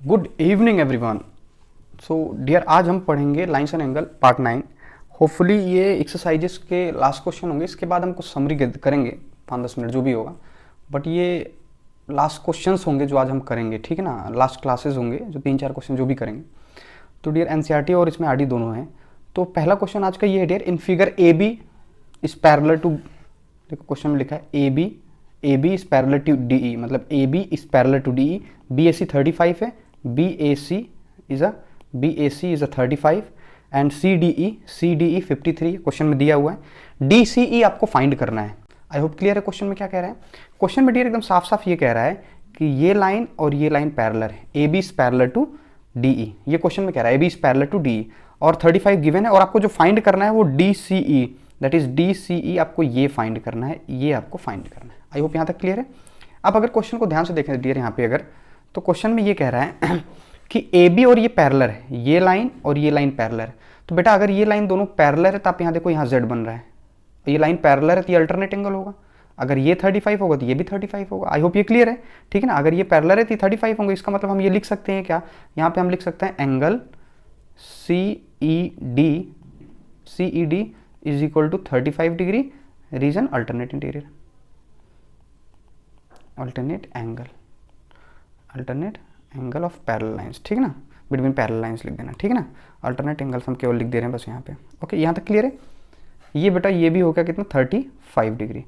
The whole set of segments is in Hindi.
Good evening everyone. So dear, आज हम पढ़ेंगे lines and angle part 9। Hopefully ये एक्सरसाइजेस के लास्ट क्वेश्चन होंगे। इसके बाद हम कुछ समरी करेंगे 5-10 मिनट जो भी होगा, बट ये लास्ट क्वेश्चंस होंगे जो आज हम करेंगे, ठीक है ना। लास्ट क्लासेस होंगे जो 3-4 क्वेश्चन जो भी करेंगे। तो डियर एनसीईआरटी और इसमें आरडी दोनों हैं। तो पहला क्वेश्चन आज का ये है dear, in figure A B is parallel to, देखो क्वेश्चन में लिखा है A B is parallel to D E, मतलब A B is parallel to D E. B A C 35 है, B A C is a 35 and C D E 53 question में दिया हुआ है। डी सी ई आपको फाइंड करना है। आई होप क्लियर है क्वेश्चन में क्या कह रहा है। क्वेश्चन में डियर एकदम साफ साफ ये कह रहा है कि ये लाइन और ये लाइन पैरेलल है, A B is parallel to D E. ये क्वेश्चन में कह रहा है A B is parallel to D E और 35 गिवन है, और आपको जो फाइंड करना है वो D C E, that is D C E आपको ये फाइंड करना है, ये आपको फाइंड करना है। आई होप यहाँ तक क्लियर है। अब अगर क्वेश्चन को ध्यान से देखें डियर यहाँ पे अगर, तो क्वेश्चन में ये कह रहा है कि ए बी और ये पैरेलल है, ये लाइन और ये लाइन पैरेलल है। तो बेटा अगर ये लाइन दोनों पैरेलल है तो आप यहाँ देखो यहाँ जेड बन रहा है, ये लाइन पैरेलल है तो ये अल्टरनेट एंगल होगा। अगर ये 35 होगा तो ये भी 35 होगा। आई होप ये क्लियर है, ठीक है ना। अगर ये पैरेलल है तो ये 35 होंगे। इसका मतलब हम ये लिख सकते हैं क्या, यहाँ पे हम लिख सकते हैं angle C E D is equal to 35 degree, reason alternate interior, alternate angle of parallel lines, ठीक है ना, बिटवीन पैरेलल लाइंस लिख देना, ठीक है ना। अल्टरनेट एंगल्स हम केवल लिख दे रहे हैं बस यहाँ पे। ओके, यहाँ तक क्लियर है। ये बेटा ये भी हो गया कितना, 35 डिग्री।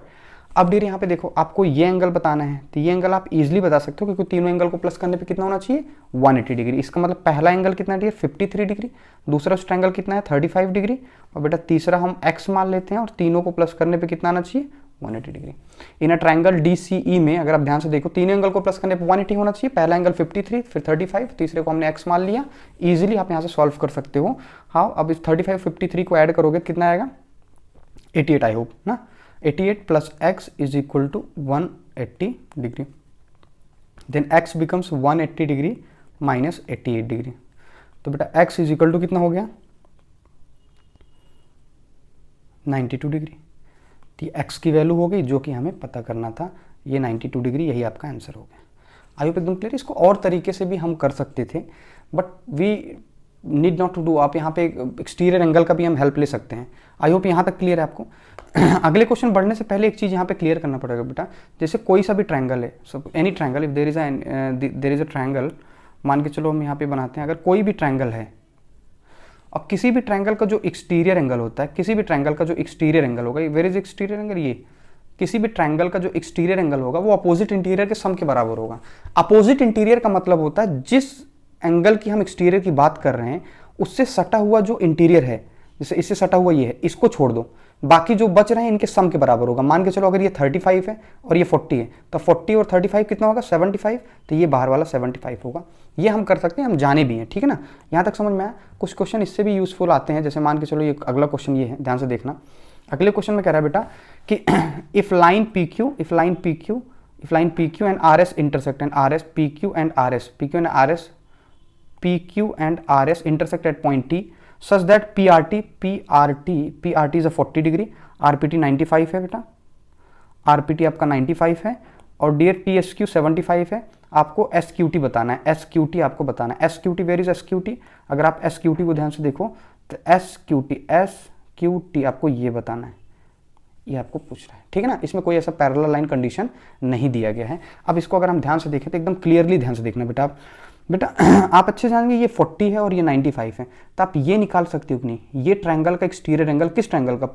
अब डियर यहाँ पे देखो, आपको ये एंगल बताना है तो ये एंगल आप इजीली बता सकते हो, क्योंकि तीनों एंगल को प्लस करने पे कितना होना चाहिए, 180 डिग्री। इसका मतलब पहला एंगल कितना डियर, 53 डिग्री, दूसरा ट्रायंगल कितना है 35 डिग्री, और बेटा तीसरा हम x मान लेते हैं और तीनों को प्लस करने पे कितना आना चाहिए, 180 degree. In a triangle DCE में अगर आप ध्यान से देखो, तीन एंगल को प्लस करने पे 180 होना चाहिए। पहला एंगल 53, फिर 35, तीसरे को हमने x मान लिया। इजीली आप यहाँ से सॉल्व कर सकते हो। हाउ, अब इस 35 53 को ऐड करोगे कितना आएगा, 88 आई होप ना। 88 plus x is equal to 180 degree, then x becomes 180 degree minus 88 degree. तो बेटा x इज इक्वल टू कितना हो गया, 92 डिग्री। तो x की वैल्यू हो गई जो कि हमें पता करना था, ये 92 डिग्री, यही आपका आंसर हो गया। आई होप एकदम क्लियर। इसको और तरीके से भी हम कर सकते थे, but we need not to do. आप यहाँ पे एक्सटीरियर एंगल का भी हम हेल्प ले सकते हैं। आई होप यहाँ तक क्लियर है आपको। अगले क्वेश्चन बढ़ने से पहले एक चीज़ यहाँ पे क्लियर करना पड़ेगा बेटा। जैसे कोई सा भी ट्रायंगल है, सब any triangle, if there is a triangle, मान के चलो हम यहाँ पे बनाते हैं, अगर कोई भी ट्रायंगल है और किसी भी ट्रायंगल का जो एक्सटीरियर एंगल होता है, किसी भी ट्रायंगल का जो एक्सटीरियर एंगल होगा, वेयर इज एक्सटीरियर एंगल, ये किसी भी ट्रायंगल का जो एक्सटीरियर एंगल होगा वो अपोजिट इंटीरियर के सम के बराबर होगा। अपोजिट इंटीरियर का मतलब होता है जिस एंगल की हम एक्सटीरियर की बात कर रहे हैं उससे सटा हुआ जो इंटीरियर है, जैसे इससे सटा हुआ ये है, इसको छोड़ दो, बाकी जो बच रहे हैं इनके सम के बराबर होगा। मान के चलो अगर ये 35 है और ये 40 है, तो 40 और 35 कितना होगा, 75, तो ये बाहर वाला 75 होगा। ये हम कर सकते हैं, हम जाने भी हैं, ठीक है ना। यहाँ तक समझ में आया। कुछ क्वेश्चन इससे भी यूजफुल आते हैं, जैसे मान के चलो ये अगला क्वेश्चन ये है, ध्यान से देखना। अगले क्वेश्चन में कह रहा है बेटा कि if line P Q and R S intersect and R S P Q and R S intersect at point T such that PRT is a 40 degree, RPT 95 है बेटा, RPT आपका 95 है, और डियर PSQ 75 है। आपको SQT बताना है, SQT आपको बताना है। SQT, where is SQT? अगर आप SQT को ध्यान से देखो तो SQT आपको ये बताना है, ये आपको पूछ रहा है, ठीक है ना। इसमें कोई ऐसा पैरेलल लाइन कंडीशन नहीं दिया गया है। अब इसको अगर हम ध्यान से देखें तो एकदम क्लियरली ध्यान से देखना बेटा। आप अच्छे जानेंगे ये 40 है और ये 95 है, तो आप ये निकाल सकते हो कि नहीं, ये ट्रायंगल का एक्सटीरियर एंगल, किस ट्रायंगल का,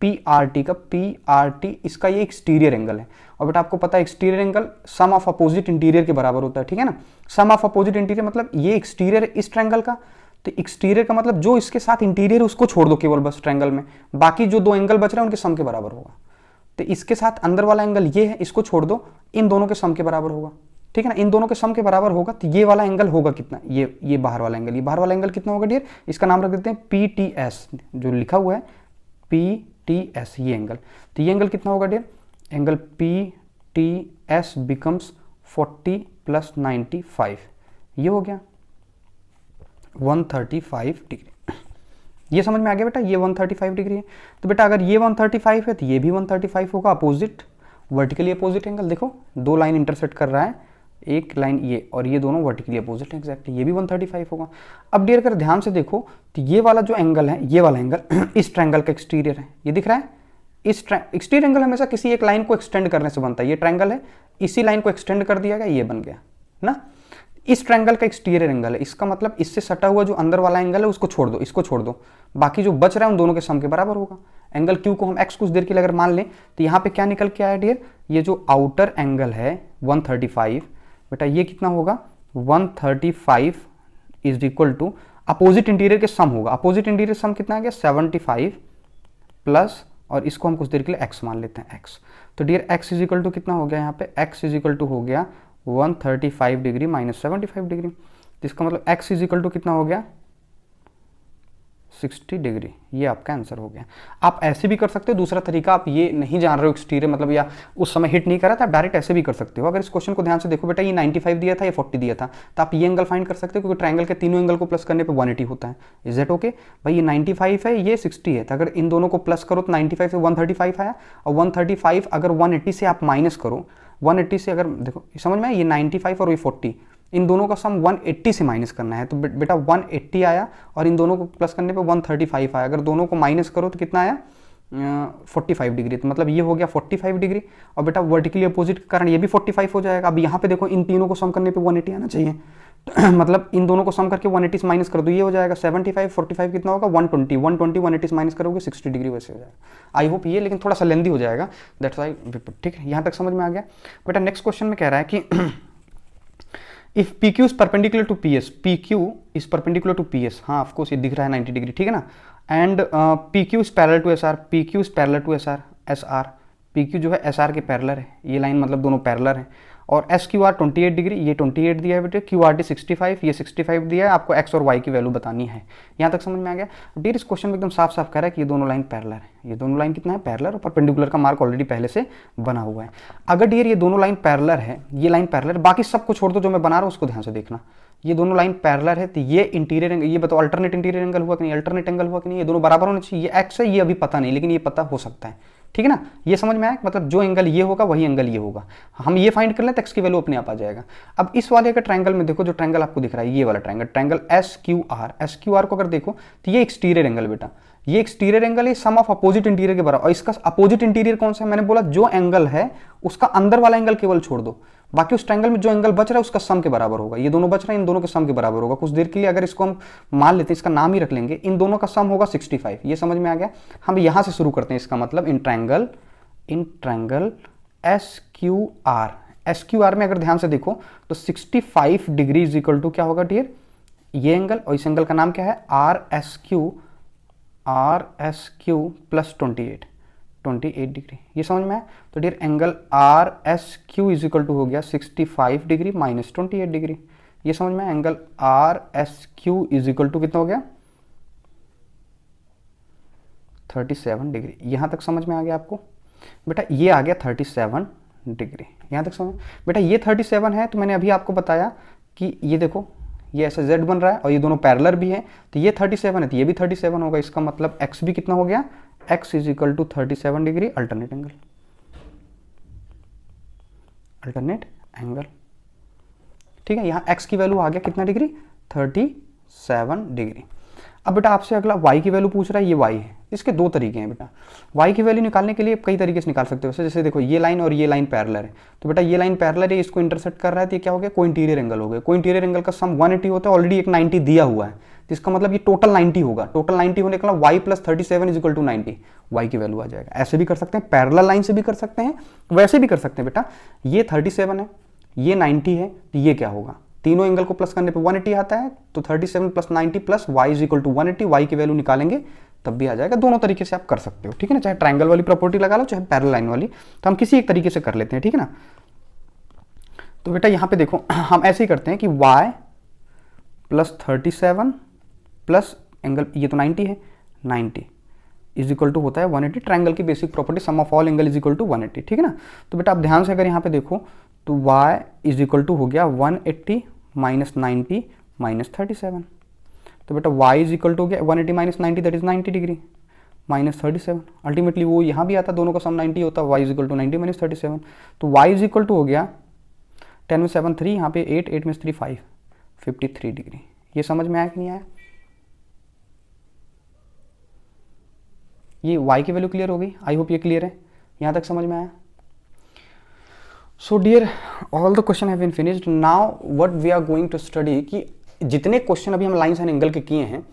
PRT, इसका ये एक्सटीरियर एंगल है। और बेटा आपको पता है exterior angle sum of opposite interior के बराबर होता है, ठीक है ना। सम ऑफ अपोजिट इंटीरियर मतलब ये एक्सटीरियर इस ट्रायंगल का, तो एक्सटीरियर का मतलब जो इसके साथ इंटीरियर उसको छोड़ दो केवल बस ट्रायंगल में, बाकी जो दो एंगल बच रहे हैं उनके सम के बराबर होगा। तो इसके साथ अंदर वाला एंगल ये है, इसको छोड़ दो, इन दोनों के सम के बराबर होगा, ठीक है ना। इन दोनों के सम के बराबर होगा तो ये वाला एंगल होगा कितना, ये बाहर वाला एंगल, ये बाहर वाला एंगल कितना होगा डियर, इसका नाम रख देते हैं PTS, जो लिखा हुआ है PTS, ये एंगल। तो ये एंगल कितना होगा dear, angle PTS becomes 40 plus 95, ये हो गया 135 डिग्री। ये समझ में आ गया बेटा, ये 135 डिग्री है। तो बेटा अगर ये 135 है तो ये भी 135 होगा, अपोजिट, वर्टिकली अपोजिट एंगल। देखो दो लाइन इंटरसेक्ट कर रहा है, एक लाइन ये और ये दोनों वर्टिकली अपोजिट है एग्जैक्टली, ये भी 135 होगा। अब डियर अगर ध्यान से देखो तो ये वाला जो एंगल है, ये वाला एंगल इस ट्रायंगल का एक्सटीरियर है, ये दिख रहा है। इस एक्सटीरियर एंगल हमेशा किसी एक लाइन को एक्सटेंड करने से बनता है। ये ट्रायंगल है, इसी लाइन को एक्सटेंड कर दिया गया, ये बन गया ना। इस ट्रायंगल का एक्सटीरियर एंगल है, इसका मतलब इससे सटा हुआ जो अंदर वाला एंगल है उसको छोड़ दो, इसको छोड़ दो, बाकी जो बच रहा है उन दोनों के सम के बराबर होगा। एंगल क्यू को हम एक्स कुछ देर के लिए अगर मान लें तो यहाँ पे क्या निकल के आया डियर, ये जो आउटर एंगल है 135, बेटा ये कितना होगा 135 is equal to opposite interior के सम होगा। अपोजिट इंटीरियर सम कितना आ गया 75 प्लस, और इसको हम कुछ देर के लिए x मान लेते हैं x। तो dear x is equal to कितना हो गया यहाँ पे, x इज इक्वल टू हो गया 135 डिग्री माइनस 75 डिग्री। तो इसका मतलब x इज इक्वल टू कितना हो गया 60 डिग्री। ये आपका आंसर हो गया। आप ऐसे भी कर सकते हो, दूसरा तरीका आप ये नहीं जान रहे हो एक्सटीरियर मतलब या उस समय हिट नहीं करा था, आप डायरेक्ट ऐसे भी कर सकते हो। अगर इस क्वेश्चन को ध्यान से देखो बेटा, ये 95 दिया था, ये 40 दिया था, तो आप ये एंगल फाइंड कर सकते हो क्योंकि ट्रायंगल के तीनों एंगल को प्लस करने पे 180 होता है। इज दैट ओके भाई, ये 95 है, ये 60 है, तो अगर इन दोनों को प्लस करो तो 95 से 135 आया, और 135 अगर 180 से आप माइनस करो, 180 से अगर देखो समझ में, ये 95 और ये 40, इन दोनों का सम 180 से माइनस करना है, तो बेटा 180 आया और इन दोनों को प्लस करने पे 135 आया। अगर दोनों को माइनस करो तो कितना आया 45 डिग्री, तो मतलब ये हो गया 45 डिग्री, और बेटा वर्टिकली अपोजिट के कारण ये भी 45 हो जाएगा। अब यहाँ पे देखो इन तीनों को सम करने पे 180 आना चाहिए, तो मतलब इन दोनों को सम करके 180 से माइनस कर दो, ये हो जाएगा 75, 45 कितना होगा 120, 180 से माइनस करोगे 60 डिग्री वैसे हो जाएगा। आई होप ये, लेकिन थोड़ा सा लेंदी हो जाएगा, दैट्स वाई। ठीक है, यहाँ तक समझ में आ गया बेटा। नेक्स्ट क्वेश्चन में कह रहा है कि if PQ is perpendicular to PS, PQ is perpendicular to PS, हाँ ऑफकोर्स ये दिख रहा है 90 डिग्री, ठीक है ना। And PQ is parallel to SR, PQ is parallel to SR, PQ जो है SR के पैरेलल है, ये लाइन मतलब दोनों पैरेलल हैं। और SQR 28 डिग्री, ये 28 दिया है बेटे, QRT 65, ये 65 दिया है, आपको x और y की वैल्यू बतानी है। यहाँ तक समझ में आ गया डियर। इस क्वेश्चन में एकदम साफ साफ कह रहा है कि ये दोनों लाइन पैरेलल है, ये दोनों लाइन कितना है पैरेलल, और परपेंडिकुलर का मार्क ऑलरेडी पहले से बना हुआ है। अगर डियर ये दोनों लाइन पैरेलल है, ये लाइन पैरेलल, बाकी सबको छोड़ दो जो मैं बना रहा हूँ उसको ध्यान से देखना। ये दोनों लाइन पैरेलल है, तो ये इंटीरियर एंगल, ये बताओ अल्टरनेट इंटीरियर एंगल हुआ कि नहीं, अल्टरनेट एंगल हुआ कि नहीं, ये दोनों बराबर होने चाहिए। ये x है, ये अभी पता नहीं, लेकिन ये पता हो सकता है, ठीक है ना। ये समझ में आया, मतलब जो एंगल ये होगा वही एंगल ये होगा, हम ये फाइंड कर लें तो x की वैल्यू अपने आप आ जाएगा। अब इस वाले का ट्रायंगल में देखो, जो ट्रायंगल आपको दिख रहा है ये वाला ट्रायंगल, ट्रायंगल SQR को अगर देखो तो ये एक्सटीरियर एंगल बेटा, ये एक्सटीरियर एंगल है सम ऑफ अपोजिट इंटीरियर के बराबर। और इसका अपोजिट इंटीरियर कौन सा है, मैंने बोला जो एंगल है उसका अंदर वाला एंगल केवल छोड़ दो, बाकी उस ट्रायंगल में जो एंगल बच रहा है उसका सम के बराबर होगा। ये दोनों बच रहे हैं, इन दोनों के सम के बराबर होगा। कुछ देर के लिए अगर इसको हम मान लेते हैं, इसका नाम ही रख लेंगे, इन दोनों का सम होगा 65। ये समझ में आ गया। हम यहां से शुरू करते हैं, इसका मतलब इन ट्रायंगल SQR में अगर ध्यान से देखो तो 65 डिग्री इज इक्वल टू क्या होगा डियर, ये एंगल, और इस एंगल का नाम क्या है RSQ प्लस 28 डिग्री। ये समझ में आया। तो dear angle RSQ is equal to हो गया 65 डिग्री माइनस 28 डिग्री। ये समझ में आया। Angle RSQ is equal to कितना हो गया 37 डिग्री। यहां तक समझ में आ गया आपको बेटा, ये आ गया 37 डिग्री। यहां तक समझ बेटा, ये 37 है, तो मैंने अभी आपको बताया कि ये देखो ये ऐसा Z बन रहा है और ये दोनों पैरेलल भी हैं, तो ये 37 है तो ये भी 37 होगा। इसका मतलब x भी कितना हो गया, x is equal to 37 degree alternate angle. ठीक है, यहाँ x की वैल्यू आ गया कितना डिग्री 37 डिग्री। अब बेटा आपसे अगला y की वैल्यू पूछ रहा है, ये y है। इसके दो तरीके हैं बेटा, y की वैल्यू निकालने के लिए कई तरीके से निकाल सकते हो। जैसे देखो ये लाइन और ये लाइन पैरेलल है, तो बेटा ये लाइन पैरेलल है, इसको इंटरसेक्ट कर रहा है, तो ये क्या हो गया को इंटीरियर एंगल हो गया। को इंटीरियर एंगल का सम 180 होता है, ऑलरेडी एक 90 दिया हुआ है, तो इसका मतलब ये टोटल 90 होगा। टोटल 90 होने का y plus 37 is equal to 90, y की वैल्यू आ जाएगा। ऐसे भी कर सकते हैं, पैरेलल लाइन से भी कर सकते हैं, वैसे भी कर सकते हैं बेटा। ये 37 है, ये 90 है, तो ये क्या होगा, तीनों एंगल को प्लस करने पे 180 आता है, तो 37 plus 90 plus y is equal to 180, y की वैल्यू निकालेंगे तब भी आ जाएगा। दोनों तरीके से आप कर सकते हो, ठीक है ना, चाहे ट्रायंगल वाली प्रॉपर्टी लगा लो चाहे पैरेलल लाइन वाली, तो हम किसी एक तरीके से कर लेते हैं, ठीक है ना। तो बेटा यहाँ पे देखो हम ऐसे ही करते हैं कि y प्लस 37 प्लस एंगल ये तो 90 है, 90 इज इक्वल टू होता है 180। ट्रायंगल की basic property sum of all angle is equal to 180, ठीक है ना। तो बेटा आप ध्यान से अगर यहाँ पे देखो तो y इज इक्वल टू हो गया 180 माइनस 90 माइनस 37। तो बेटा y इज इक्वल टू हो गया 180 minus 90 that is 90 degree minus 37। Ultimately वो यहाँ भी आता, दोनों का सम 90 होता है, y is equal to 90 minus 37। तो y इज इक्वल टू हो गया 10 में 7 3, यहाँ पे 8, 8 में 3 5, 53 डिग्री। ये समझ में आया कि नहीं आया? ये y की वैल्यू क्लियर हो गई, आई होप ये क्लियर है, यहाँ तक समझ में आया? So dear, all the question have been finished. Now what we are going to study कि जितने क्वेश्चन अभी हम लाइन्स एंड एंगल के किए हैं,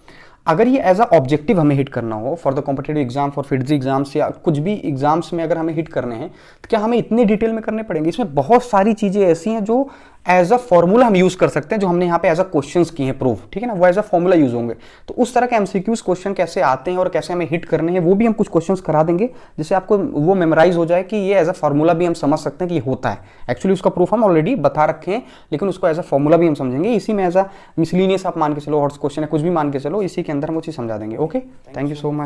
अगर ये एज अ ऑब्जेक्टिव हमें हिट करना हो for the competitive exam, for FIITJEE exams या कुछ भी एग्जाम्स में अगर हमें हिट करने हैं, तो क्या हमें इतने डिटेल में करने पड़ेंगे? इसमें बहुत सारी चीजें ऐसी हैं जो एज अ फॉर्मूला हम यूज कर सकते हैं, जो हमने यहाँ पे एज अ क्वेश्चंस किए हैं प्रूफ, ठीक है ना, वो एज अ फॉर्मूला यूज होंगे। तो उस तरह के एमसीक्यूज क्वेश्चन कैसे आते हैं और कैसे हमें हिट करने हैं, वो भी हम कुछ क्वेश्चंस करा देंगे, जिससे आपको वो मेमोराइज हो जाए कि ये एज अ फॉर्मूला भी हम समझ सकते हैं कि ये होता है। एक्चुअली उसका प्रूफ हम ऑलरेडी बता रखे हैं, लेकिन उसको एज अ फॉर्मूला भी हम समझेंगे। इसी में एज अ मिसलिनियस आप मान के चलो, हॉट्स क्वेश्चन है, कुछ भी मान के चलो, इसी के अंदर हम वो चीज समझा देंगे। Okay, thank you so much.